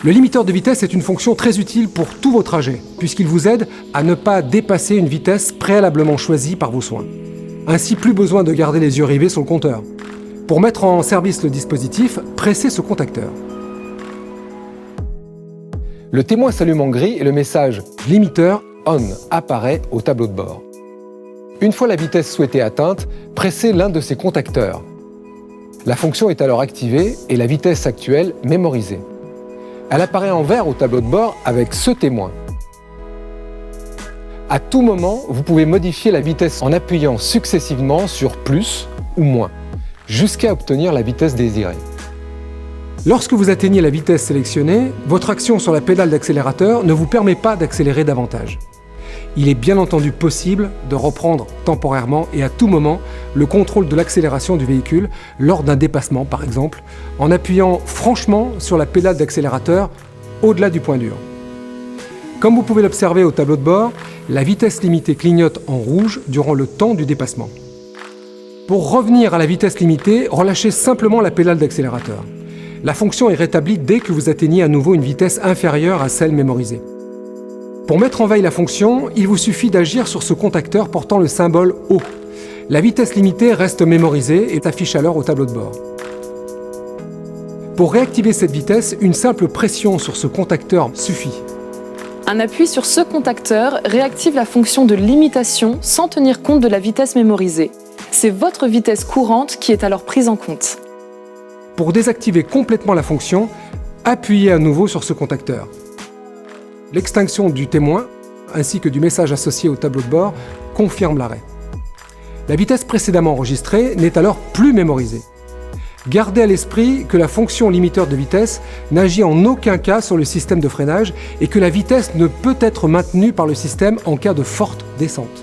Le limiteur de vitesse est une fonction très utile pour tous vos trajets, puisqu'il vous aide à ne pas dépasser une vitesse préalablement choisie par vos soins. Ainsi, plus besoin de garder les yeux rivés sur le compteur. Pour mettre en service le dispositif, pressez ce contacteur. Le témoin s'allume en gris et le message « Limiteur on » apparaît au tableau de bord. Une fois la vitesse souhaitée atteinte, pressez l'un de ces contacteurs. La fonction est alors activée et la vitesse actuelle mémorisée. Elle apparaît en vert au tableau de bord avec ce témoin. À tout moment, vous pouvez modifier la vitesse en appuyant successivement sur plus ou moins, jusqu'à obtenir la vitesse désirée. Lorsque vous atteignez la vitesse sélectionnée, votre action sur la pédale d'accélérateur ne vous permet pas d'accélérer davantage. Il est bien entendu possible de reprendre temporairement et à tout moment le contrôle de l'accélération du véhicule lors d'un dépassement par exemple, en appuyant franchement sur la pédale d'accélérateur au-delà du point dur. Comme vous pouvez l'observer au tableau de bord, la vitesse limitée clignote en rouge durant le temps du dépassement. Pour revenir à la vitesse limitée, relâchez simplement la pédale d'accélérateur. La fonction est rétablie dès que vous atteignez à nouveau une vitesse inférieure à celle mémorisée. Pour mettre en veille la fonction, il vous suffit d'agir sur ce contacteur portant le symbole O. La vitesse limitée reste mémorisée et s'affiche alors au tableau de bord. Pour réactiver cette vitesse, une simple pression sur ce contacteur suffit. Un appui sur ce contacteur réactive la fonction de limitation sans tenir compte de la vitesse mémorisée. C'est votre vitesse courante qui est alors prise en compte. Pour désactiver complètement la fonction, appuyez à nouveau sur ce contacteur. L'extinction du témoin, ainsi que du message associé au tableau de bord, confirme l'arrêt. La vitesse précédemment enregistrée n'est alors plus mémorisée. Gardez à l'esprit que la fonction limiteur de vitesse n'agit en aucun cas sur le système de freinage et que la vitesse ne peut être maintenue par le système en cas de forte descente.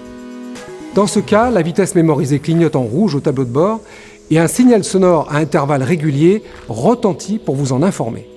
Dans ce cas, la vitesse mémorisée clignote en rouge au tableau de bord et un signal sonore à intervalles réguliers retentit pour vous en informer.